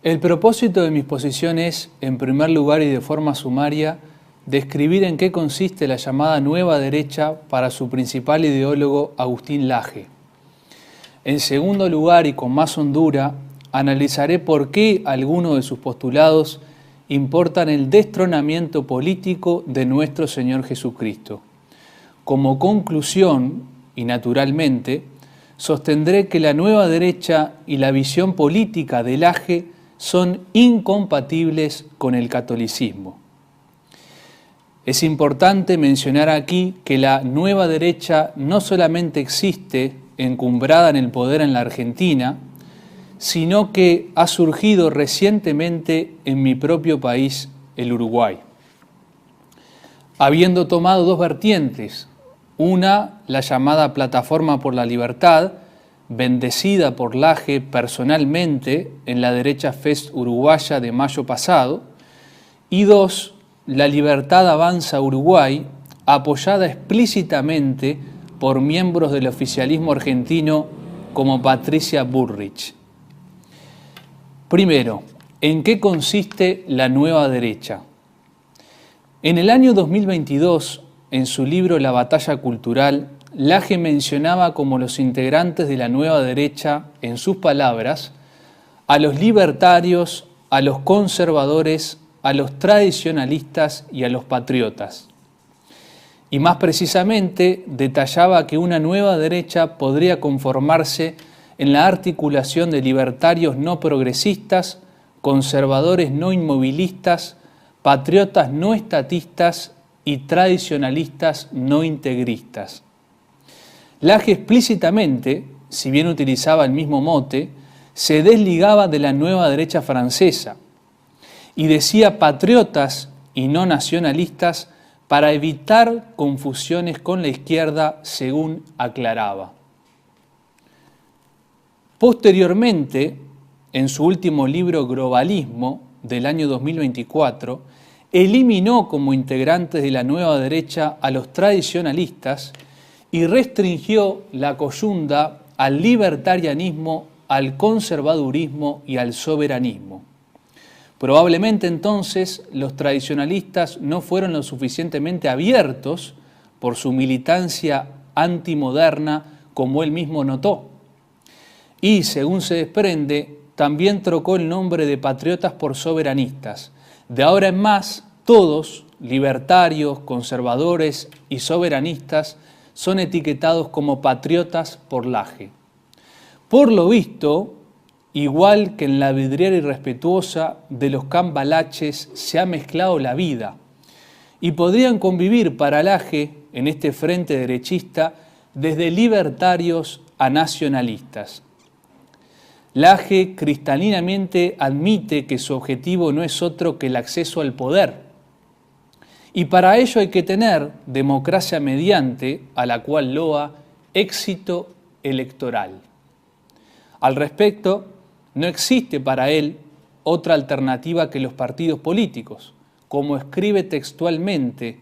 El propósito de mi exposición es, en primer lugar y de forma sumaria, describir en qué consiste la llamada nueva derecha para su principal ideólogo Agustín Laje. En segundo lugar y con más hondura, analizaré por qué algunos de sus postulados importan el destronamiento político de nuestro Señor Jesucristo. Como conclusión, y naturalmente, sostendré que la nueva derecha y la visión política de Laje son incompatibles con el catolicismo. Es importante mencionar aquí que la nueva derecha no solamente existe encumbrada en el poder en la Argentina, sino que ha surgido recientemente en mi propio país, el Uruguay. Habiendo tomado dos vertientes, una, la llamada Plataforma por la Libertad, bendecida por Laje personalmente en la Derecha Fest uruguaya de mayo pasado, y dos, la Libertad Avanza Uruguay, apoyada explícitamente por miembros del oficialismo argentino como Patricia Bullrich. Primero, ¿en qué consiste la nueva derecha? En el año 2022, en su libro La batalla cultural, Laje mencionaba como los integrantes de la nueva derecha, en sus palabras, a los libertarios, a los conservadores, a los tradicionalistas y a los patriotas. Y más precisamente detallaba que una nueva derecha podría conformarse en la articulación de libertarios no progresistas, conservadores no inmovilistas, patriotas no estatistas y tradicionalistas no integristas. Laje explícitamente, si bien utilizaba el mismo mote, se desligaba de la nueva derecha francesa y decía patriotas y no nacionalistas para evitar confusiones con la izquierda, según aclaraba. Posteriormente, en su último libro Globalismo, del año 2024, eliminó como integrantes de la nueva derecha a los tradicionalistas y restringió la coyunda al libertarianismo, al conservadurismo y al soberanismo. Probablemente entonces los tradicionalistas no fueron lo suficientemente abiertos por su militancia antimoderna, como él mismo notó. Y, según se desprende, también trocó el nombre de patriotas por soberanistas. De ahora en más, todos, libertarios, conservadores y soberanistas, son etiquetados como patriotas por Laje. Por lo visto, igual que en la vidriera irrespetuosa de los cambalaches se ha mezclado la vida y podrían convivir para Laje en este frente derechista desde libertarios a nacionalistas. Laje cristalinamente admite que su objetivo no es otro que el acceso al poder. Y para ello hay que tener democracia mediante, a la cual loa, éxito electoral. Al respecto, no existe para él otra alternativa que los partidos políticos. Como escribe textualmente,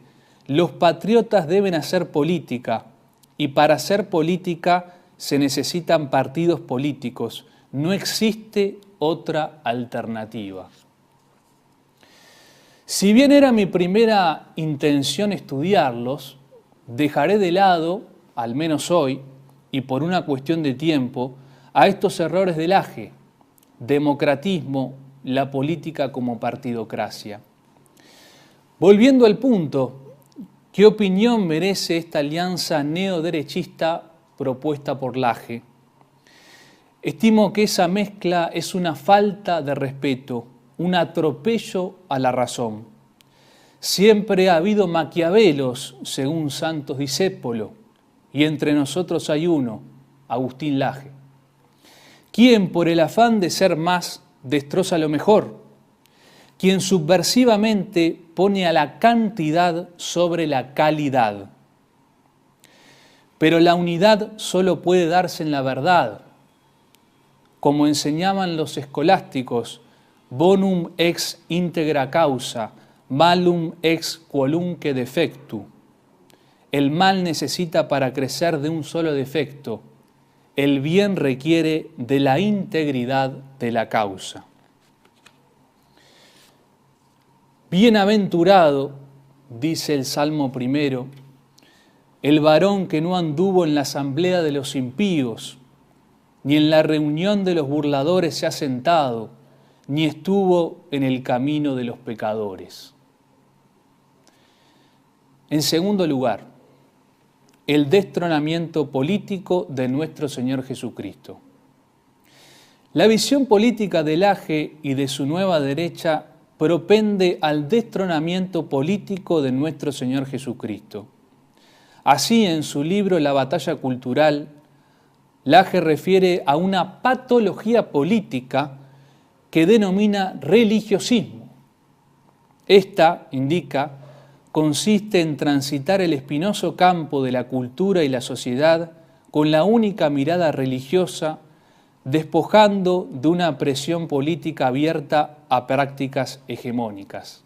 los patriotas deben hacer política y para hacer política se necesitan partidos políticos. No existe otra alternativa. Si bien era mi primera intención estudiarlos, dejaré de lado, al menos hoy, y por una cuestión de tiempo, a estos errores de Laje, democratismo, la política como partidocracia. Volviendo al punto, ¿qué opinión merece esta alianza neoderechista propuesta por Laje? Estimo que esa mezcla es una falta de respeto, un atropello a la razón. Siempre ha habido maquiavelos, según Santos Discépolo, y entre nosotros hay uno, Agustín Laje, quien por el afán de ser más destroza lo mejor, quien subversivamente pone a la cantidad sobre la calidad. Pero la unidad solo puede darse en la verdad, como enseñaban los escolásticos, bonum ex integra causa, malum ex quolunque defectu. El mal necesita para crecer de un solo defecto, el bien requiere de la integridad de la causa. Bienaventurado, dice el Salmo primero, el varón que no anduvo en la asamblea de los impíos, ni en la reunión de los burladores se ha sentado, ni estuvo en el camino de los pecadores. En segundo lugar, el destronamiento político de nuestro Señor Jesucristo. La visión política del AGE y de su nueva derecha propende al destronamiento político de nuestro Señor Jesucristo. Así, en su libro La batalla cultural, Laje refiere a una patología política que denomina religiosismo. Esta, indica, consiste en transitar el espinoso campo de la cultura y la sociedad con la única mirada religiosa, despojando de una presión política abierta a prácticas hegemónicas.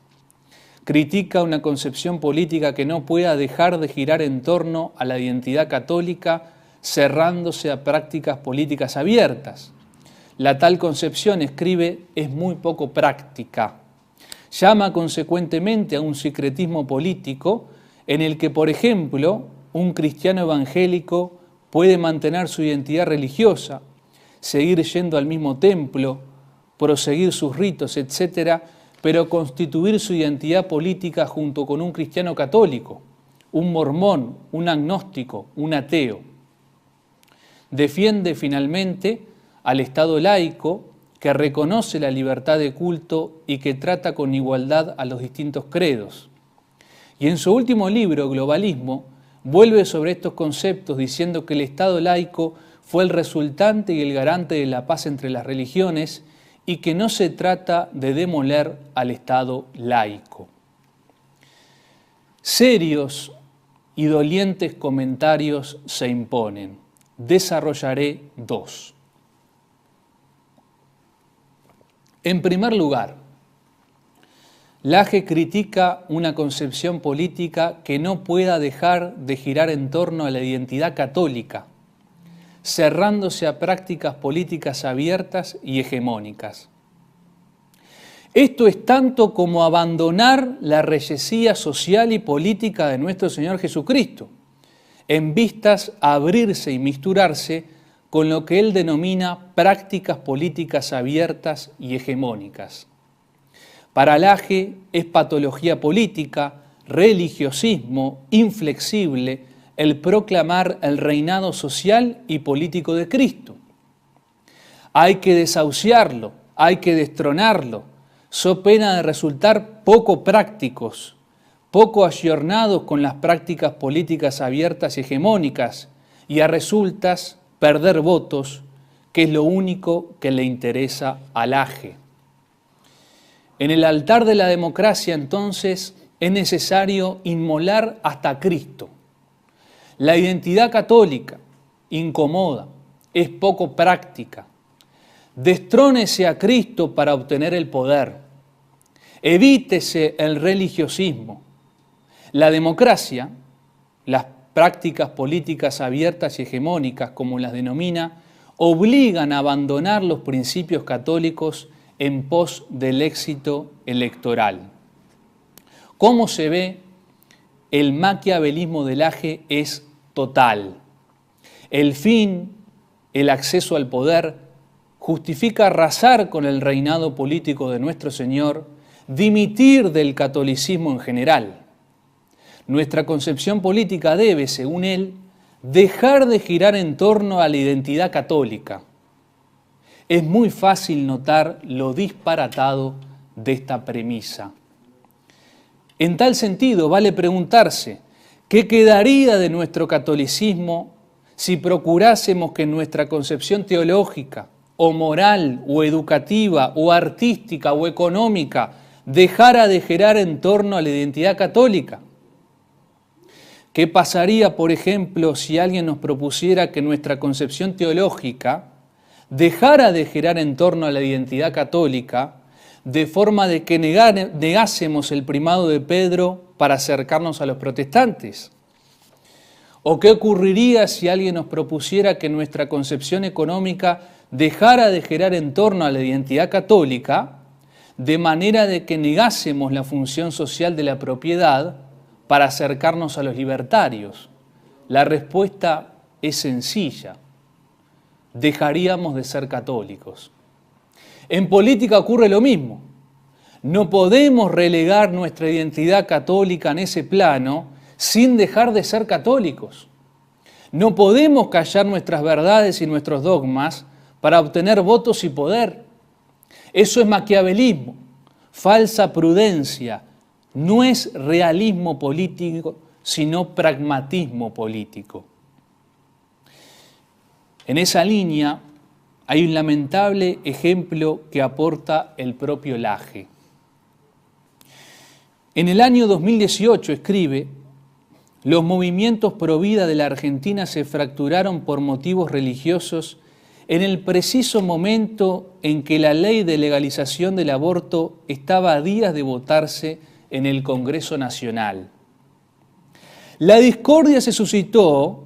Critica una concepción política que no pueda dejar de girar en torno a la identidad católica, cerrándose a prácticas políticas abiertas. La tal concepción, escribe, es muy poco práctica. Llama consecuentemente a un sincretismo político en el que, por ejemplo, un cristiano evangélico puede mantener su identidad religiosa, seguir yendo al mismo templo, proseguir sus ritos, etc., pero constituir su identidad política junto con un cristiano católico, un mormón, un agnóstico, un ateo. Defiende finalmente al Estado laico que reconoce la libertad de culto y que trata con igualdad a los distintos credos. Y en su último libro, Globalismo, vuelve sobre estos conceptos diciendo que el Estado laico fue el resultante y el garante de la paz entre las religiones y que no se trata de demoler al Estado laico. Serios y dolientes comentarios se imponen. Desarrollaré dos. En primer lugar, Laje critica una concepción política que no pueda dejar de girar en torno a la identidad católica, cerrándose a prácticas políticas abiertas y hegemónicas. Esto es tanto como abandonar la reyesía social y política de nuestro Señor Jesucristo, en vistas a abrirse y misturarse con lo que él denomina prácticas políticas abiertas y hegemónicas. Para Laje es patología política, religiosismo inflexible el proclamar el reinado social y político de Cristo. Hay que desahuciarlo, hay que destronarlo, so pena de resultar poco prácticos, poco ayornados con las prácticas políticas abiertas y hegemónicas, y a resultas perder votos, que es lo único que le interesa al Laje. En el altar de la democracia, entonces, es necesario inmolar hasta Cristo. La identidad católica, incomoda, es poco práctica. Destrónese a Cristo para obtener el poder. Evítese el religiosismo. La democracia, las prácticas políticas abiertas y hegemónicas, como las denomina, obligan a abandonar los principios católicos en pos del éxito electoral. ¿Cómo se ve? El maquiavelismo del Laje es total. El fin, el acceso al poder, justifica arrasar con el reinado político de nuestro Señor, dimitir del catolicismo en general. Nuestra concepción política debe, según él, dejar de girar en torno a la identidad católica. Es muy fácil notar lo disparatado de esta premisa. En tal sentido, vale preguntarse, ¿qué quedaría de nuestro catolicismo si procurásemos que nuestra concepción teológica, o moral, o educativa, o artística, o económica, dejara de girar en torno a la identidad católica? ¿Qué pasaría, por ejemplo, si alguien nos propusiera que nuestra concepción teológica dejara de girar en torno a la identidad católica, de forma de que negásemos el primado de Pedro para acercarnos a los protestantes? ¿O qué ocurriría si alguien nos propusiera que nuestra concepción económica dejara de girar en torno a la identidad católica, de manera de que negásemos la función social de la propiedad para acercarnos a los libertarios? La respuesta es sencilla: dejaríamos de ser católicos. En política ocurre lo mismo. No podemos relegar nuestra identidad católica en ese plano sin dejar de ser católicos. No podemos callar nuestras verdades y nuestros dogmas para obtener votos y poder. Eso es maquiavelismo, falsa prudencia, no es realismo político, sino pragmatismo político. En esa línea hay un lamentable ejemplo que aporta el propio Laje. En el año 2018 escribe: los movimientos pro vida de la Argentina se fracturaron por motivos religiosos en el preciso momento en que la ley de legalización del aborto estaba a días de votarse en el Congreso Nacional. La discordia se suscitó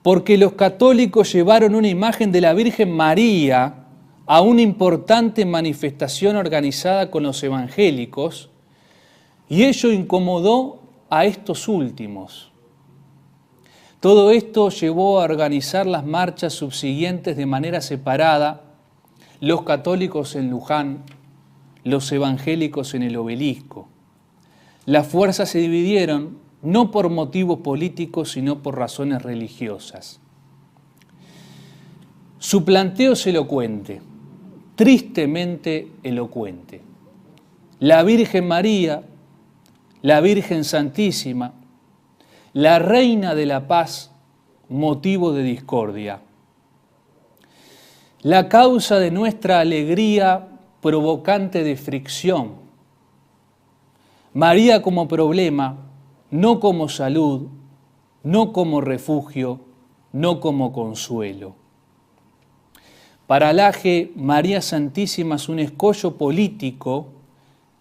porque los católicos llevaron una imagen de la Virgen María a una importante manifestación organizada con los evangélicos, y ello incomodó a estos últimos. Todo esto llevó a organizar las marchas subsiguientes de manera separada, los católicos en Luján, los evangélicos en el Obelisco. Las fuerzas se dividieron no por motivos políticos, sino por razones religiosas. Su planteo es elocuente, tristemente elocuente. La Virgen María, la Virgen Santísima, la Reina de la Paz, motivo de discordia. La causa de nuestra alegría, provocante de fricción. María como problema, no como salud, no como refugio, no como consuelo. Para Laje, María Santísima es un escollo político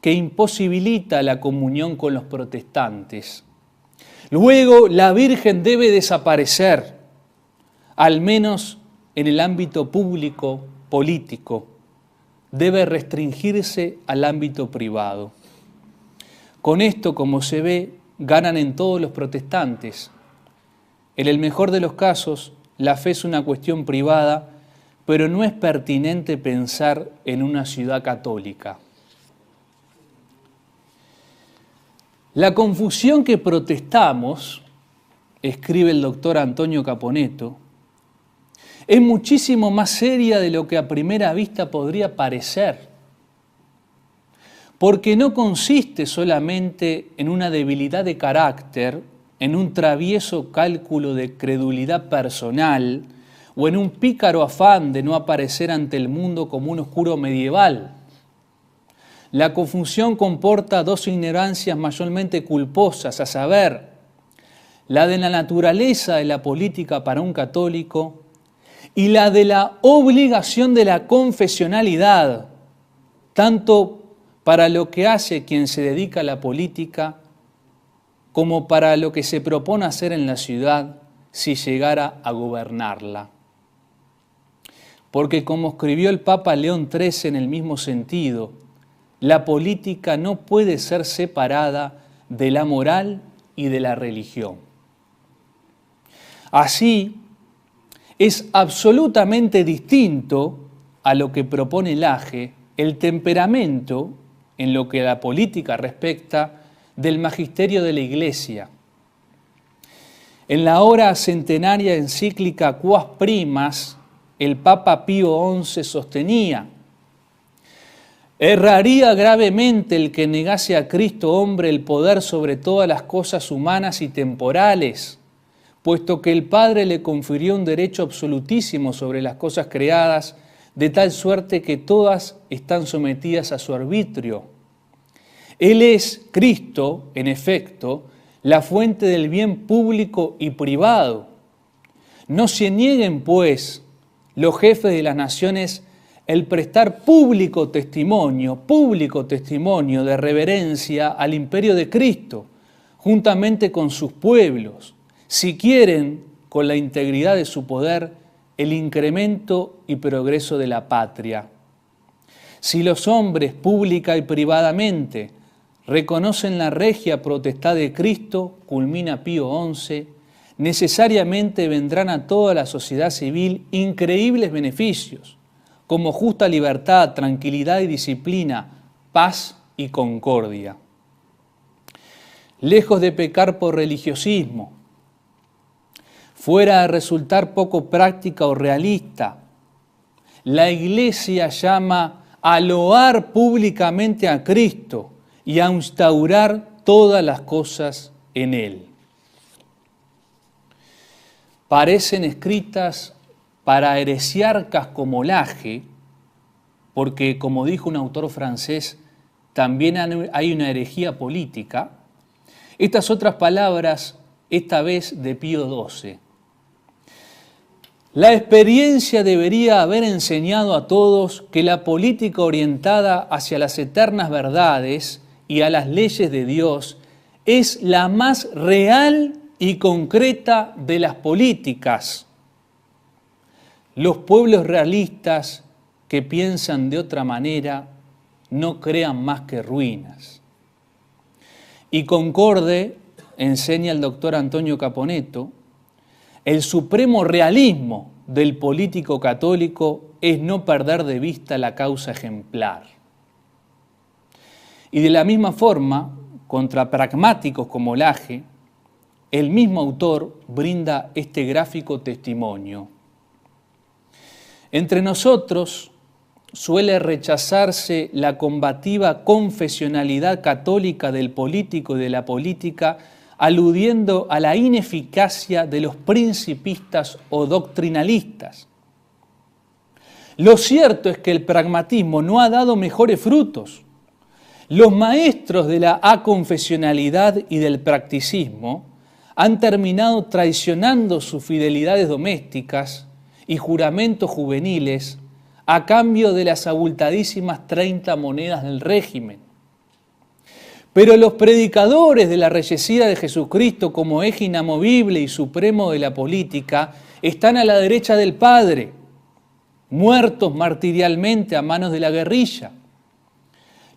que imposibilita la comunión con los protestantes. Luego, la Virgen debe desaparecer, al menos en el ámbito público, político. Debe restringirse al ámbito privado. Con esto, como se ve, ganan en todos los protestantes. En el mejor de los casos, la fe es una cuestión privada, pero no es pertinente pensar en una ciudad católica. La confusión que protestamos, escribe el doctor Antonio Caponetto, es muchísimo más seria de lo que a primera vista podría parecer, porque no consiste solamente en una debilidad de carácter, en un travieso cálculo de credulidad personal o en un pícaro afán de no aparecer ante el mundo como un oscuro medieval. La confusión comporta dos ignorancias mayormente culposas, a saber, la de la naturaleza de la política para un católico y la de la obligación de la confesionalidad, tanto para lo que hace quien se dedica a la política como para lo que se propone hacer en la ciudad si llegara a gobernarla. Porque como escribió el Papa León XIII en el mismo sentido, la política no puede ser separada de la moral y de la religión. Así, es absolutamente distinto a lo que propone Laje el temperamento en lo que a la política respecta del magisterio de la Iglesia. En la hora centenaria encíclica Quas Primas, el Papa Pío XI sostenía: erraría gravemente el que negase a Cristo hombre el poder sobre todas las cosas humanas y temporales, puesto que el Padre le confirió un derecho absolutísimo sobre las cosas creadas, de tal suerte que todas están sometidas a su arbitrio. Él es, Cristo, en efecto, la fuente del bien público y privado. No se nieguen, pues, los jefes de las naciones el prestar público testimonio de reverencia al imperio de Cristo, juntamente con sus pueblos, si quieren, con la integridad de su poder, el incremento y progreso de la patria. Si los hombres, pública y privadamente, reconocen la regia potestad de Cristo, culmina Pío XI, necesariamente vendrán a toda la sociedad civil increíbles beneficios, como justa libertad, tranquilidad y disciplina, paz y concordia. Lejos de pecar por religiosismo, fuera de resultar poco práctica o realista, la Iglesia llama a loar públicamente a Cristo y a instaurar todas las cosas en Él. Parecen escritas para heresiarcas como Lage, porque, como dijo un autor francés, también hay una herejía política. Estas otras palabras, esta vez de Pío XII. La experiencia debería haber enseñado a todos que la política orientada hacia las eternas verdades y a las leyes de Dios es la más real y concreta de las políticas. Los pueblos realistas que piensan de otra manera no crean más que ruinas. Y concorde, enseña el doctor Antonio Caponetto, el supremo realismo del político católico es no perder de vista la causa ejemplar. Y de la misma forma, contra pragmáticos como Lage, el mismo autor brinda este gráfico testimonio. Entre nosotros suele rechazarse la combativa confesionalidad católica del político y de la política, aludiendo a la ineficacia de los principistas o doctrinalistas. Lo cierto es que el pragmatismo no ha dado mejores frutos. Los maestros de la aconfesionalidad y del practicismo han terminado traicionando sus fidelidades domésticas y juramentos juveniles a cambio de las abultadísimas 30 monedas del régimen. Pero los predicadores de la reyesía de Jesucristo como eje inamovible y supremo de la política están a la derecha del Padre, muertos martirialmente a manos de la guerrilla.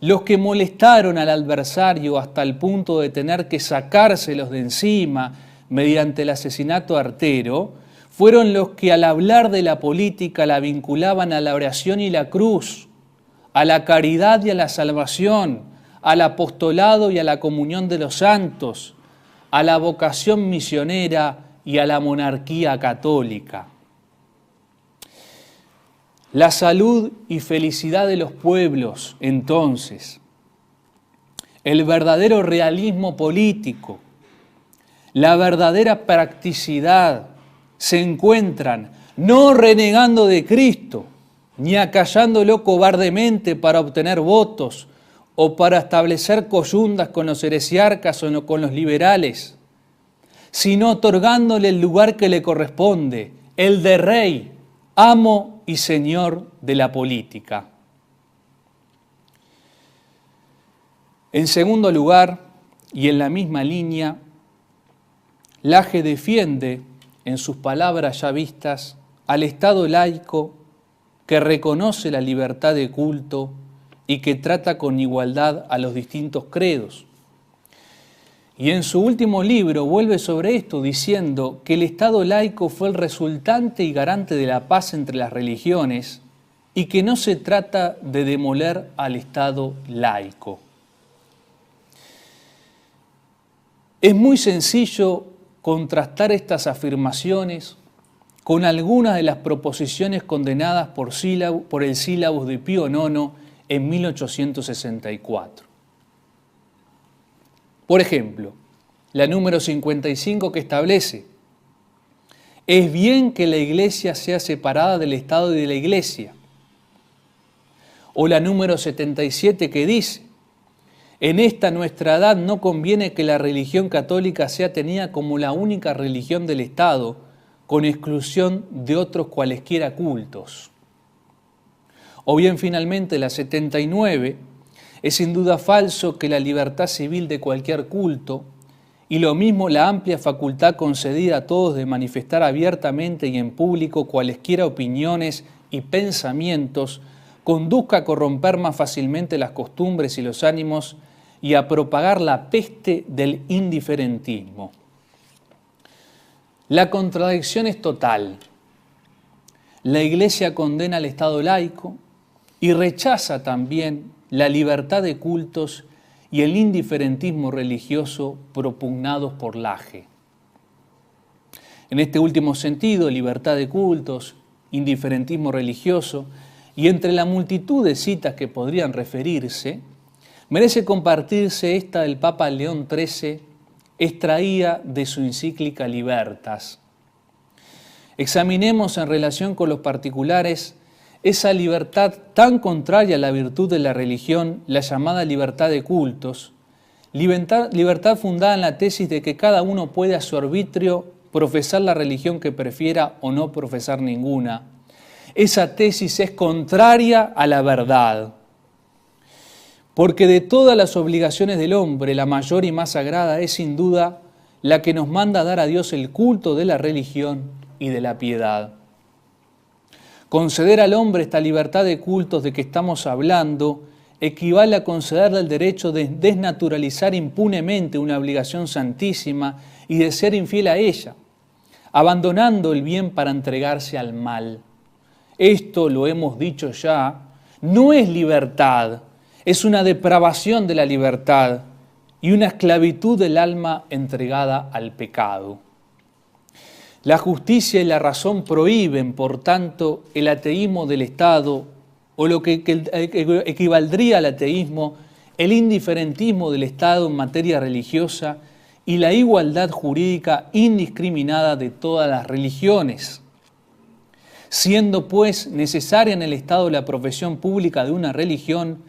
Los que molestaron al adversario hasta el punto de tener que sacárselos de encima mediante el asesinato artero, fueron los que al hablar de la política la vinculaban a la oración y la cruz, a la caridad y a la salvación, al apostolado y a la comunión de los santos, a la vocación misionera y a la monarquía católica. La salud y felicidad de los pueblos, entonces, el verdadero realismo político, la verdadera practicidad, se encuentran no renegando de Cristo, ni acallándolo cobardemente para obtener votos o para establecer coyundas con los heresiarcas o con los liberales, sino otorgándole el lugar que le corresponde, el de rey, amo y señor de la política. En segundo lugar, y en la misma línea, Lage defiende, en sus palabras ya vistas, al Estado laico que reconoce la libertad de culto y que trata con igualdad a los distintos credos. Y en su último libro vuelve sobre esto diciendo que el Estado laico fue el resultante y garante de la paz entre las religiones y que no se trata de demoler al Estado laico. Es muy sencillo contrastar estas afirmaciones con algunas de las proposiciones condenadas por el Sílabus de Pío IX en 1864. Por ejemplo, la número 55 que establece: es bien que la Iglesia sea separada del Estado y de la Iglesia. O la número 77 que dice: en esta nuestra edad no conviene que la religión católica sea tenida como la única religión del Estado, con exclusión de otros cualesquiera cultos. O bien, finalmente, la 79, es sin duda falso que la libertad civil de cualquier culto, y lo mismo la amplia facultad concedida a todos de manifestar abiertamente y en público cualesquiera opiniones y pensamientos, conduzca a corromper más fácilmente las costumbres y los ánimos y a propagar la peste del indiferentismo. La contradicción es total. La Iglesia condena al Estado laico y rechaza también la libertad de cultos y el indiferentismo religioso propugnados por Laje. En este último sentido, libertad de cultos, indiferentismo religioso, y entre la multitud de citas que podrían referirse, merece compartirse esta del Papa León XIII, extraída de su encíclica Libertas. Examinemos en relación con los particulares esa libertad tan contraria a la virtud de la religión, la llamada libertad de cultos, libertad fundada en la tesis de que cada uno puede a su arbitrio profesar la religión que prefiera o no profesar ninguna. Esa tesis es contraria a la verdad, porque de todas las obligaciones del hombre, la mayor y más sagrada es sin duda la que nos manda a dar a Dios el culto de la religión y de la piedad. Conceder al hombre esta libertad de cultos de que estamos hablando equivale a concederle el derecho de desnaturalizar impunemente una obligación santísima y de ser infiel a ella, abandonando el bien para entregarse al mal. Esto, lo hemos dicho ya, no es libertad, es una depravación de la libertad y una esclavitud del alma entregada al pecado. La justicia y la razón prohíben, por tanto, el ateísmo del Estado o lo que equivaldría al ateísmo, el indiferentismo del Estado en materia religiosa y la igualdad jurídica indiscriminada de todas las religiones. Siendo, pues, necesaria en el Estado la profesión pública de una religión,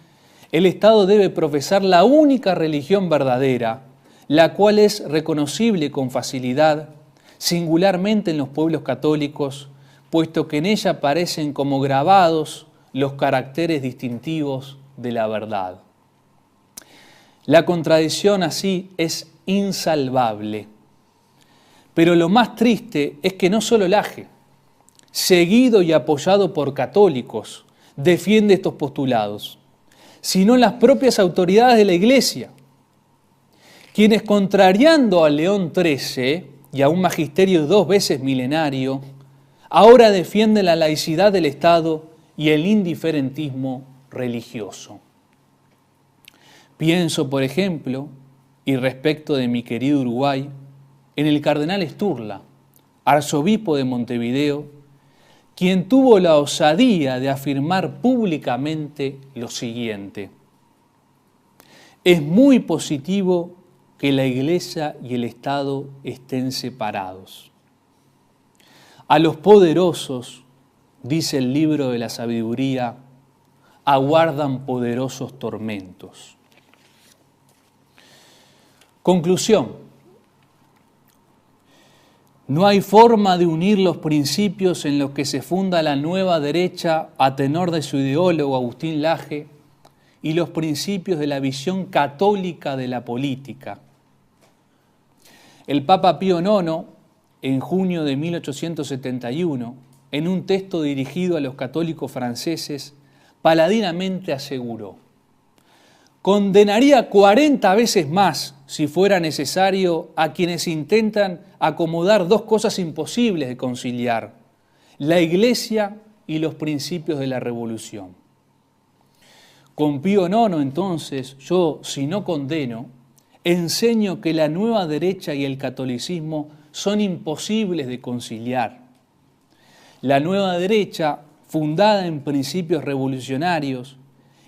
el Estado debe profesar la única religión verdadera, la cual es reconocible con facilidad, singularmente en los pueblos católicos, puesto que en ella aparecen como grabados los caracteres distintivos de la verdad. La contradicción así es insalvable. Pero lo más triste es que no solo Laje, seguido y apoyado por católicos, defiende estos postulados, sino las propias autoridades de la Iglesia, quienes, contrariando a León XIII y a un magisterio 2 veces milenario, ahora defienden la laicidad del Estado y el indiferentismo religioso. Pienso, por ejemplo, y respecto de mi querido Uruguay, en el cardenal Sturla, arzobispo de Montevideo, quien tuvo la osadía de afirmar públicamente lo siguiente: es muy positivo que la Iglesia y el Estado estén separados. A los poderosos, dice el libro de la sabiduría, aguardan poderosos tormentos. Conclusión: no hay forma de unir los principios en los que se funda la nueva derecha a tenor de su ideólogo Agustín Laje y los principios de la visión católica de la política. El Papa Pío IX, en junio de 1871, en un texto dirigido a los católicos franceses, paladinamente aseguró: condenaría 40 veces más, si fuera necesario, a quienes intentan acomodar dos cosas imposibles de conciliar: la Iglesia y los principios de la Revolución. Con Pío IX, entonces, yo, si no condeno, enseño que la nueva derecha y el catolicismo son imposibles de conciliar. La nueva derecha, fundada en principios revolucionarios,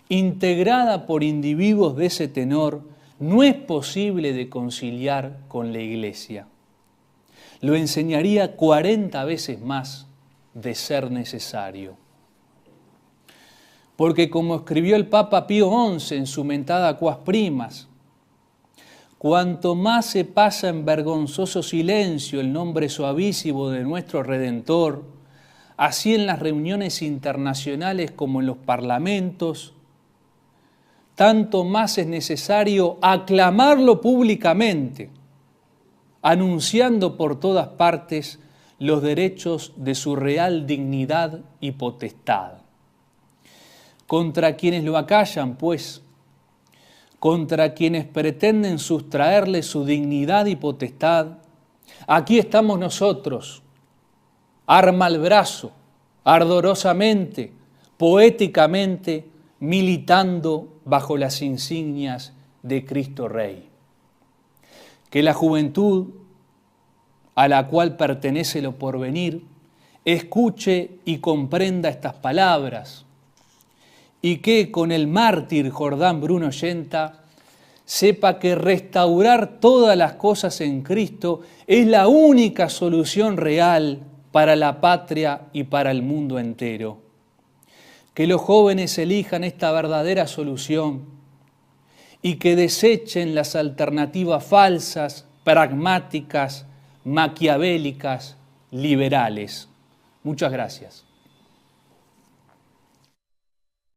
integrada por individuos de ese tenor, no es posible de conciliar con la Iglesia. Lo enseñaría 40 veces más de ser necesario. Porque, como escribió el Papa Pío XI en su mentada Quas Primas, cuanto más se pasa en vergonzoso silencio el nombre suavísimo de nuestro Redentor, así en las reuniones internacionales como en los parlamentos, tanto más es necesario aclamarlo públicamente, anunciando por todas partes los derechos de su real dignidad y potestad. contra quienes lo acallan, pues, contra quienes pretenden sustraerle su dignidad y potestad, aquí estamos nosotros, arma al brazo, ardorosamente, poéticamente, militando bajo las insignias de Cristo Rey. Que la juventud a la cual pertenece Lo Porvenir escuche y comprenda estas palabras, y que con el mártir Jordán Bruno Yenta sepa que restaurar todas las cosas en Cristo es la única solución real para la patria y para el mundo entero. Que los jóvenes elijan esta verdadera solución y que desechen las alternativas falsas, pragmáticas, maquiavélicas, liberales. Muchas gracias.